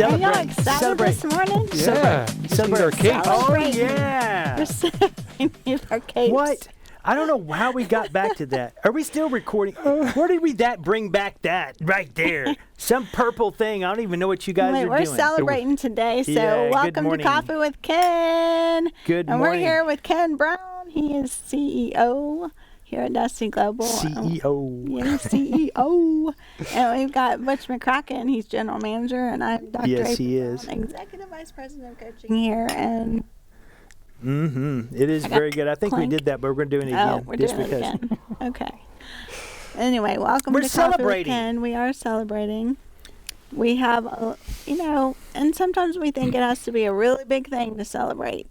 Are y'all Celebrate. excited Celebrate. this morning? Yeah. Celebrate. Our cake. Oh, Celebrate. yeah. We're celebrating our capes. What? I don't know how we got back to that. Are we still recording? Where did we bring back that right there? Some purple thing. I don't even know what you guys Wait, are we're doing. celebrating today, so Yeah, good welcome to morning. Coffee with Ken. Good and morning. we're here with Ken Brown. He is CEO here at Dusty Global. CEO. Yeah, CEO. And we've got Butch McCracken. He's general manager, and I'm Dr. Yes, he April is. Brown, executive vice president of coaching here. And It is I got very good. I think we clank. did that, but we're going to do it again. oh, we're just doing because. it again. Okay. Anyway, welcome We're to Coffee with celebrating. Ken. We are celebrating. We have, and sometimes we think it has to be a really big thing to celebrate,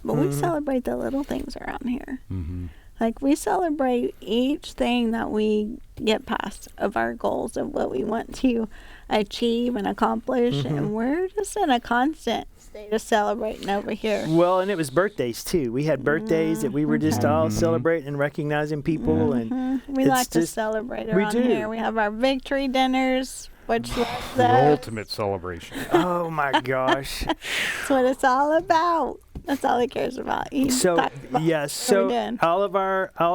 but we celebrate the little things around here. Mm-hmm. Like we celebrate each thing that we get past of our goals of what we want to achieve and accomplish, and we're just in a constant state of celebrating over here. Well, and it was birthdays too. We had birthdays that we were just all celebrating and recognizing people, and We it's like to just- celebrate we around do. here. We have our victory dinners, which loves The those. ultimate celebration. oh my gosh. That's what it's all about. That's all he cares about. He So talks about yes, what we're so doing. all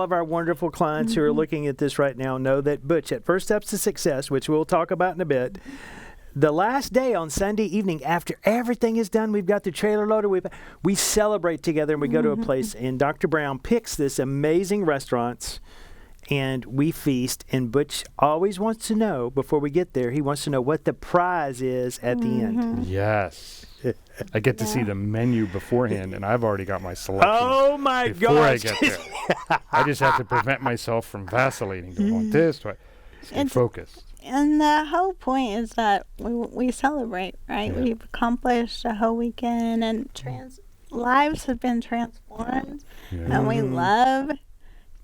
of our wonderful clients who are looking at this right now know that Butch at First Steps to Success, which we'll talk about in a bit, the last day on Sunday evening after everything is done, we've got the trailer loaded, we celebrate together and we go to a place, and Dr. Brown picks this amazing restaurants and we feast, and Butch always wants to know before we get there, he wants to know what the prize is at the end. Yes. I get to see the menu beforehand, and I've already got my selection Oh my before I gosh. get there. I just have to prevent myself from vacillating. Do I want this? Do I stay It's- focused? And the whole point is that we celebrate, right? Yeah. We've accomplished a whole weekend, and lives have been transformed, and we love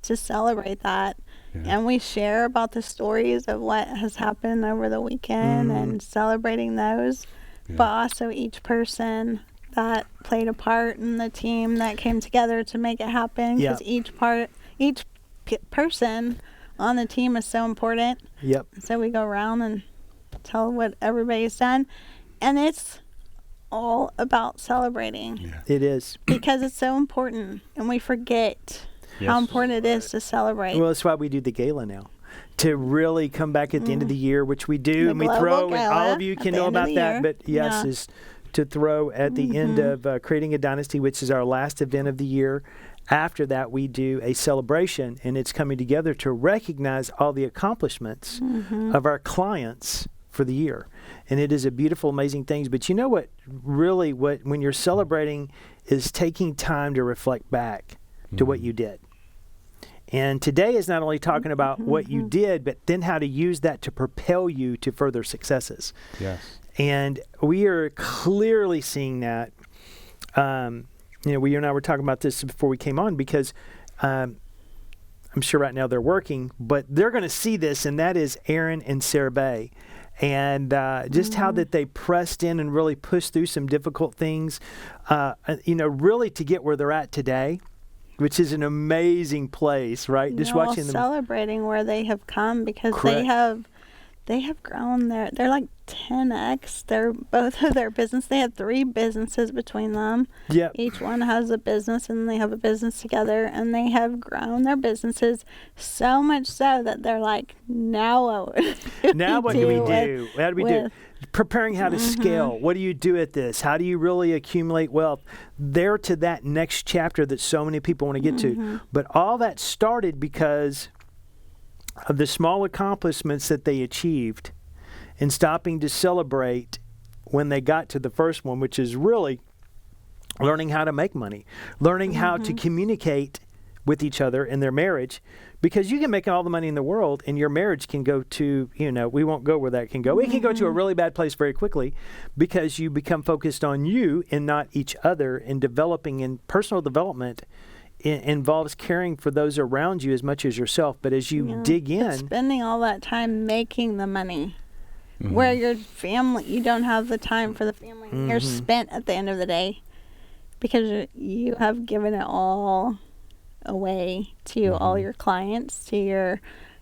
to celebrate that. Yeah. And we share about the stories of what has happened over the weekend and celebrating those, but also each person that played a part in the team that came together to make it happen. Yeah. Because each person on the team is so important. Yep. So we go around and tell what everybody's done. And it's all about celebrating It is. because it's so important. And we forget how Yes. important it is to celebrate. Well, that's why we do the gala now. To really come back at the end of the year, which we do, The and we global throw, and all gala of you at can the know end of about the that, year. but yes, Yeah. is to throw at the end of Creating a Dynasty, which is our last event of the year. After that, we do a celebration, and it's coming together to recognize all the accomplishments of our clients for the year. And it is a beautiful, amazing thing. But you know what when you're celebrating is taking time to reflect back to what you did. And today is not only talking about what you did, but then how to use that to propel you to further successes. Yes. And we are clearly seeing that. You and I were talking about this before we came on because I'm sure right now they're working, but they're going to see this, and that is Aaron and Sarah Bay. And just how that they pressed in and really pushed through some difficult things, really to get where they're at today, which is an amazing place, right? Just while watching them. celebrating where they have come because Correct. they have grown they're like 10x. They're both of their business. They have 3 businesses between them. Yep. Each one has a business, and they have a business together, and they have grown their businesses so much so that they're like, now what Now what do we do? How do we do? with- Preparing how to scale. What do you do at this? How do you really accumulate wealth? They're to that next chapter that so many people want to get to. But all that started because of the small accomplishments that they achieved and stopping to celebrate when they got to the first one, which is really learning how to make money, learning how to communicate with each other in their marriage, because you can make all the money in the world and your marriage can go to, we won't go where that can go. It can go to a really bad place very quickly because you become focused on you and not each other, and developing. And personal development involves caring for those around you as much as yourself. But as you dig But in, spending all that time making the money, where your family, you don't have the time for the family. You're spent at the end of the day because you have given it all away to all your clients, to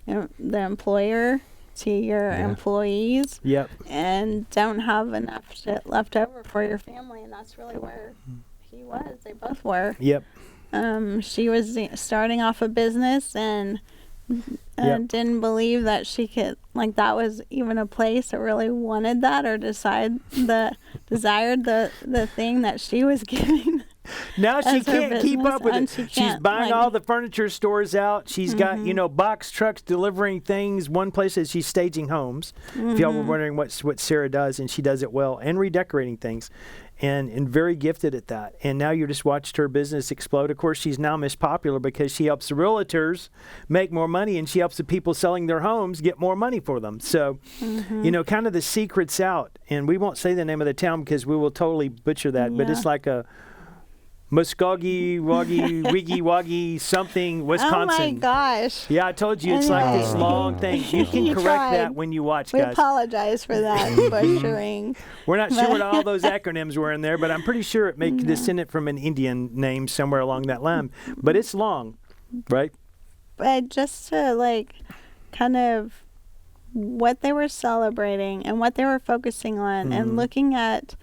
the employer, to your Yeah. employees Yep. and don't have enough shit left over for your family. And that's really where he was. They both were. Yep. She was starting off a business and Yep. didn't believe that she could, like, that was even a place that really wanted that or desired the thing that she was giving. Now she As her can't keep business, up with and it. she She's can't, buying like- all the furniture stores out. She's got, box trucks delivering things. One place is she's staging homes. If y'all were wondering what Sarah does, and she does it well, and redecorating things. And very gifted at that. And now you just watched her business explode. Of course, she's now Miss Popular because she helps the realtors make more money, and she helps the people selling their homes get more money for them. So, kind of the secret's out. And we won't say the name of the town because we will totally butcher that. But Yeah. it's like a Muskogee, Woggy, Wiggy, Woggy, something, Wisconsin. Oh my gosh. Yeah, I told you it's like this Anyway. long thing. You can You correct tried. that when you watch, We guys. apologize for that butchering. We're not sure what all those acronyms were in there, but I'm pretty sure it may descended from an Indian name somewhere along that line. But it's long, right? But just to kind of what they were celebrating and what they were focusing on and looking at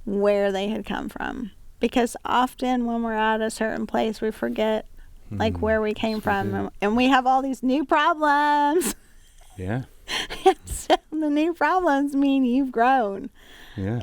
where they had come from. Because often when we're at a certain place, we forget where we came from, and we have all these new problems. Yeah. So the new problems mean you've grown. Yeah.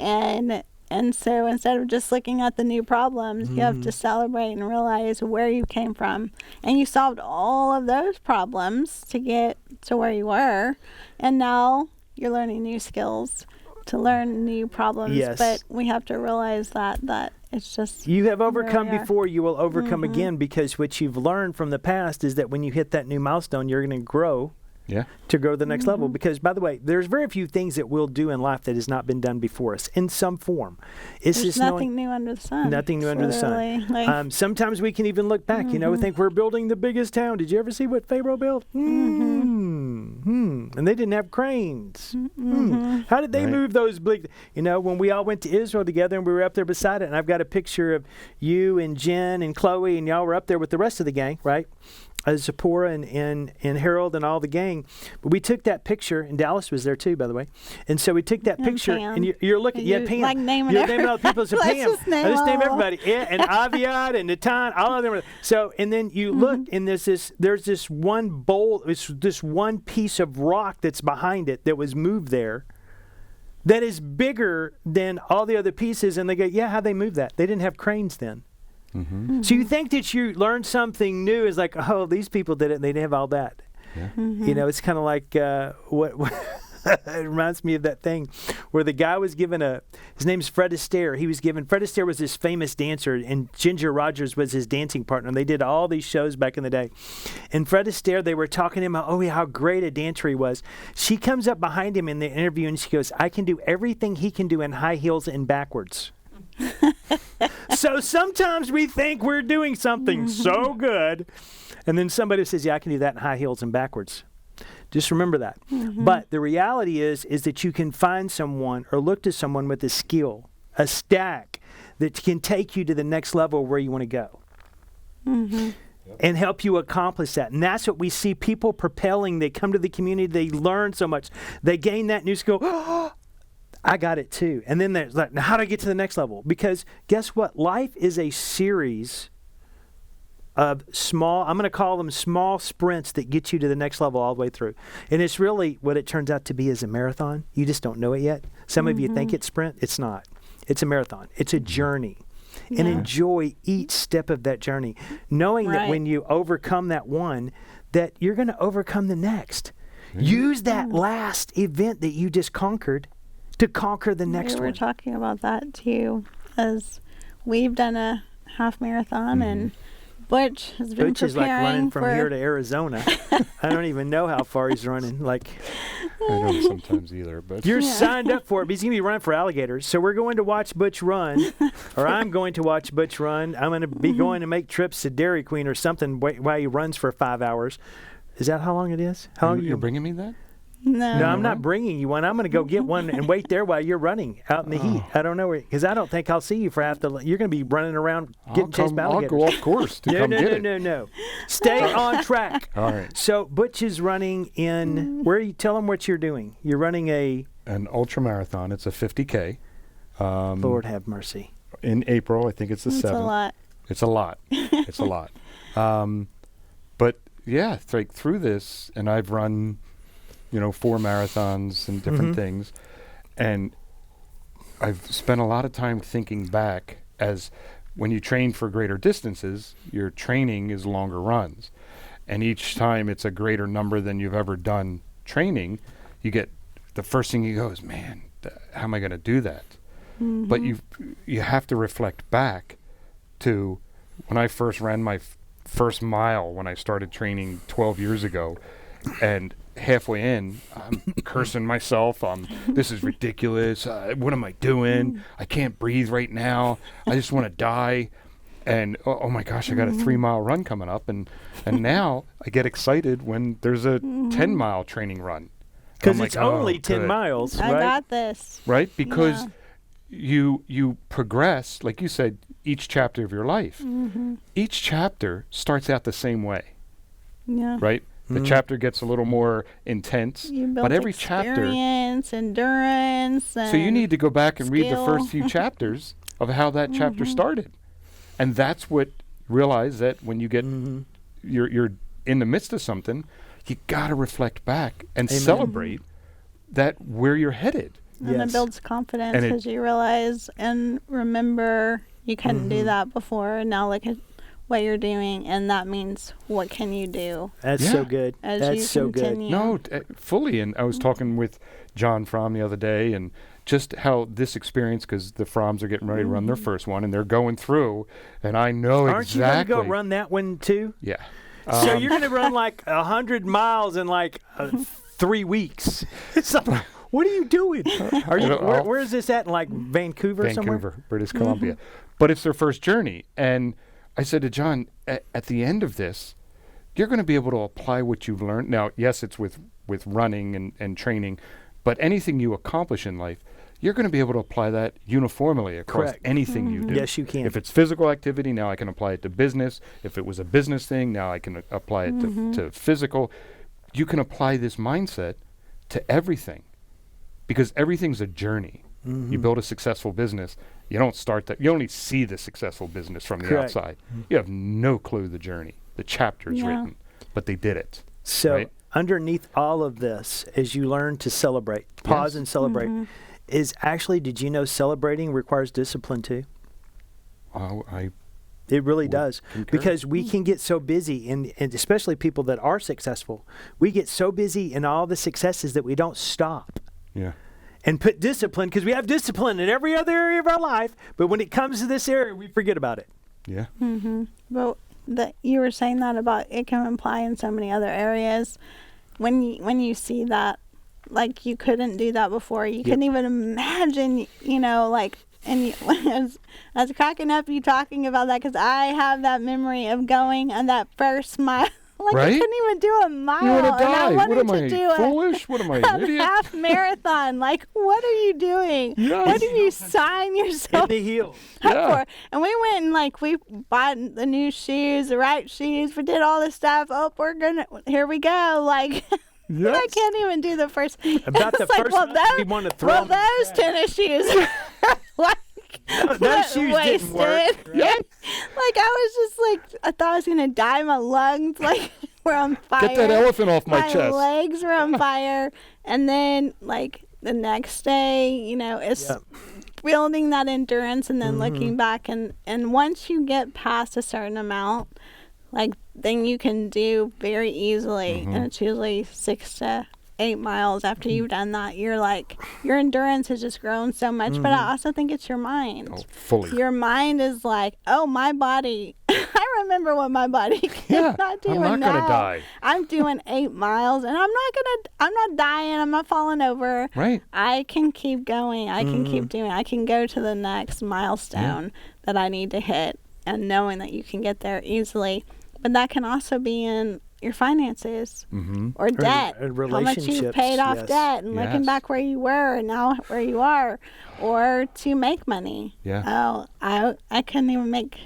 And so instead of just looking at the new problems, you have to celebrate and realize where you came from. And you solved all of those problems to get to where you were. And now you're learning new skills to learn new problems. Yes. But we have to realize that it's just You have where overcome we are. before, you will overcome again, because what you've learned from the past is that when you hit that new milestone, you're going to grow Yeah. to go to the next level. Because, by the way, there's very few things that we'll do in life that has not been done before us in some form. It's There's just nothing new under the sun. Nothing new It's under the sun. literally, like, Sometimes we can even look back. We think we're building the biggest town. Did you ever see what Pharaoh built? And they didn't have cranes. How did they Right. move those big? When we all went to Israel together and we were up there beside it, and I've got a picture of you and Jen and Chloe, and y'all were up there with the rest of the gang, right? Zipporah and Harold and all the gang. But we took that picture, and Dallas was there too, by the way. And so we took that And picture, Pam. and you're looking, And yeah, you Pam. like naming You're every- naming all the people. So Let's Pam, just name I just name all of them. everybody. Yeah, and Aviad and Natan, all of them. So, and then you look, and there's this one bowl, it's this one piece of rock that's behind it that was moved there that is bigger than all the other pieces. And they go, yeah, how'd they move that? They didn't have cranes then. So you think that you learned something new is like, oh, these people did it and they didn't have all that. Yeah. It's kind of like what it reminds me of that thing where the guy was given his name's Fred Astaire. Fred Astaire was this famous dancer, and Ginger Rogers was his dancing partner. And they did all these shows back in the day. And Fred Astaire, they were talking to him about, how great a dancer he was. She comes up behind him in the interview and she goes, I can do everything he can do in high heels and backwards. So sometimes we think we're doing something so good, and then somebody says, yeah, I can do that in high heels and backwards. Just remember that. But the reality is that you can find someone or look to someone with a skill, a stack that can take you to the next level where you want to go. And help you accomplish that. And that's what we see people propelling. They come to the community, they learn so much. They gain that new skill. I got it too. And then there's like, now how do I get to the next level? Because guess what? Life is a series of small, I'm going to call them small sprints that get you to the next level all the way through. And it's really what it turns out to be is a marathon. You just don't know it yet. Some of you think it's sprint. It's not. It's a marathon. It's a journey. And enjoy each step of that journey, knowing that when you overcome that one, that you're going to overcome the next. Use that last event that you just conquered to conquer the next we were one. talking about that too, as we've done a half marathon, and Butch has been Butch is like preparing running from for here to Arizona. I don't even know how far he's running. Like, I don't sometimes either, but you're signed up for it, but he's going to be running for alligators. So we're going to watch Butch run, or I'm going to watch Butch run. I'm going to be going to make trips to Dairy Queen or something while he runs for 5 hours. Is that how long it is? How long you're bringing me that? No, I'm not bringing you one. I'm going to go get one and wait there while you're running out in the heat. I don't know because I don't think I'll see you for half the. You're going to be running around getting chased by alligators. I'll go off course to come get it. No. Stay on track. All right. So Butch is running in. Where you tell him what you're doing? You're running an ultra marathon. It's a 50K. Lord have mercy. In April, I think it's the 7th. It's a lot. It's a lot. It's a lot. But yeah, like through this, and I've run, 4 marathons and different things, and I've spent a lot of time thinking back as when you train for greater distances, your training is longer runs, and each time it's a greater number than you've ever done training. You get the first thing you go is, man, how am I going to do that? But you have to reflect back to when I first ran my first mile when I started training 12 years ago, and halfway in, I'm cursing myself. This is ridiculous. What am I doing? I can't breathe right now. I just want to die. And oh my gosh, I got a 3-mile run coming up, and now I get excited when there's a 10-mile training run. Because it's only 10 miles, right? I got this. Right? Because you progress, like you said, each chapter of your life. Each chapter starts out the same way. Yeah. Right? The chapter gets a little more intense, You built but every chapter. experience, endurance, and So you need to go back and read the skill. first few chapters of how that chapter started, and that's what realize that when you get you're in the midst of something, you got to reflect back and celebrate that where you're headed. And it builds confidence And it- because you realize and remember you couldn't do that before. And now look at what you're doing, and that means what can you do That's Yeah. so good. as That's you so good. continue. No, fully. And I was talking with John Fromm the other day, and just how this experience, because the Fromms are getting ready to run their first one, and they're going through, and I know Aren't you exactly. going to go run that one too? Yeah. So you're going to run like 100 miles in like 3 weeks. It's like, what are you doing? Are you? Where is this at? In like Vancouver somewhere? Vancouver, British Columbia. But it's their first journey. And I said to John, at the end of this, you're going to be able to apply what you've learned. Now, yes, it's with running and training, but anything you accomplish in life, you're going to be able to apply that uniformly across Correct. anything you do. Yes, you can. If it's physical activity, now I can apply it to business. If it was a business thing, now I can apply it to physical. You can apply this mindset to everything because everything's a journey. You build a successful business. You don't start that. You only see the successful business from the Correct. outside. You have no clue the journey, the chapters written, but they did it. So right? underneath all of this, as you learn to celebrate, pause and celebrate, is actually, did you know celebrating requires discipline too? It really does. concur. Because we can get so busy, and especially people that are successful, we get so busy in all the successes that we don't stop Yeah. and put discipline, because we have discipline in every other area of our life, but when it comes to this area, we forget about it. Yeah. But you were saying that about it can apply in so many other areas. When you see that, like you couldn't do that before. You couldn't even imagine, like, and I was cracking up you talking about that because I have that memory of going on that first mile. Like I Right? couldn't even do a mile. You want to and I die. wanted What am to I, do foolish? What am I, a an idiot? half marathon. Like, what are you doing? Yes. What did you sign In yourself the heel. up Yeah. for? And we went and we bought the new shoes, the right shoes. We did all this stuff. Oh, here we go. Like, Yes. I can't even do the first. About the It's like, first well, one, those, we want to throw well, them. those tennis shoes are Those shoes didn't work. wasted. Yeah. Like, I was just like, I thought I was going to die. My lungs, were on fire. Get that elephant off my My chest. legs were on fire. And then, the next day, it's Yeah. building that endurance and then looking back. And once you get past a certain amount, then you can do very easily. And it's usually 6 to 8 miles after you've done that. You're your endurance has just grown so much. But I also think it's your mind. Oh, fully. Your mind is like, oh, my body. I remember what my body Yeah, cannot do. I'm not and gonna now die. I'm doing 8 miles, and I'm not dying. I'm not falling over. Right. I can keep going. I can keep doing. I can go to the next milestone that I need to hit, and knowing that you can get there easily. But that can also be in your finances Mm-hmm. or debt, or how much you relationships, paid off yes. debt, and looking Yes. back where you were and now where you are, or to make money. Yeah. Oh, I couldn't even make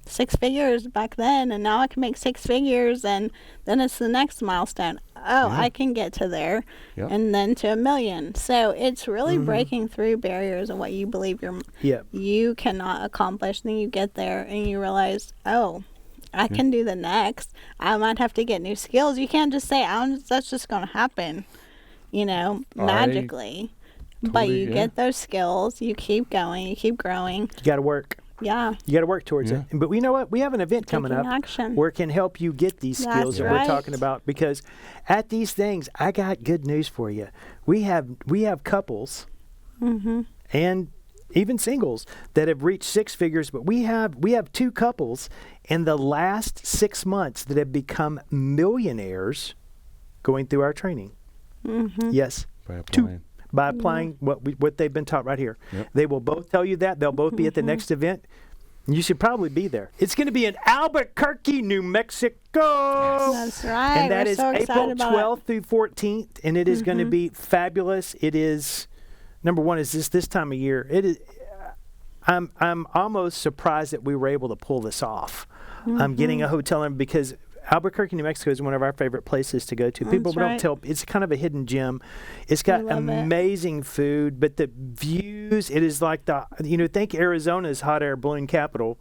6 figures back then, and now I can make 6 figures, and then it's the next milestone. Oh, Yeah. I can get to there, Yep. and then to $1 million. So it's really Mm-hmm. breaking through barriers of what you believe Yep. you cannot accomplish. Then you get there and you realize, oh, I can do the next. I might have to get new skills. You can't just say, that's just going to happen, magically. But totally, you yeah. get those skills, you keep going, you keep growing. You got to work. Yeah. You got to work towards Yeah. it. But you know what? We have an event coming Taking up action. where it can help you get these skills That's that we're right. talking about. Because at these things, I got good news for you. We have couples Mm-hmm. and even singles that have reached 6 figures. But we have 2 couples in the last 6 months that have become millionaires going through our training. Mm-hmm. Yes. By applying. By applying what they've been taught right here. Yep. They will both tell you that. They'll both be at the next event. You should probably be there. It's going to be in Albuquerque, New Mexico. That's right. And that We're is so April excited about 12th through 14th, and it is going to be fabulous. It is, number one, is this time of year. It is. I'm almost surprised that we were able to pull this off. I'm getting a hotel room because Albuquerque, New Mexico is one of our favorite places to go to. People That's don't right. tell. It's kind of a hidden gem. It's got love it. amazing food, but the views. It is like think Arizona's hot air balloon capital.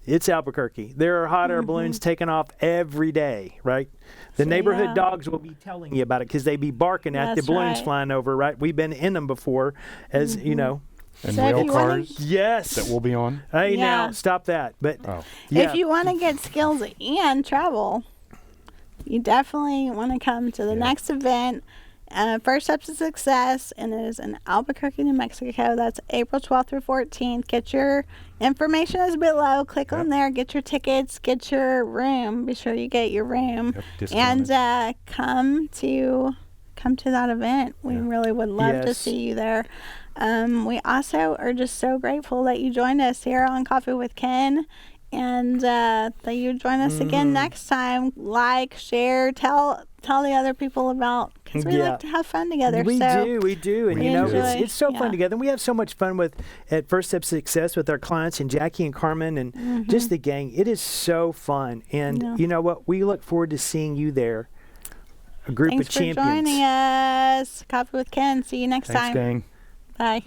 It's Albuquerque. There are hot air balloons taking off every day, right? The neighborhood yeah. dogs will be telling you about it because they be barking at the That's balloons right. flying over, right? We've been in them before, as you know. And So if rail you wanna- cars Yes. that will be on. Hey, Yeah. now stop that. But Oh. yeah, If you want to get skills and travel, you definitely want to come to the next event. First Steps to Success, and it is in Albuquerque, New Mexico. That's April 12th through 14th. Get your information is below. Click on there. Get your tickets. Get your room. Be sure you get your room. Yep, discounted. And come to that event. We really would love to Yes. see you there. We also are just so grateful that you joined us here on Coffee with Ken, and that you join us again next time. Like, share, tell the other people about, because we Yeah. like to have fun together. we so do, and We you know enjoy, it's so fun yeah. together. And we have so much fun at First Step Success with our clients and Jackie and Carmen and just the gang. It is so fun, and Yeah. you know what? We look forward to seeing you there. A group Thanks of for champions. joining us. Coffee with Ken. See you next Thanks, time. gang. Bye.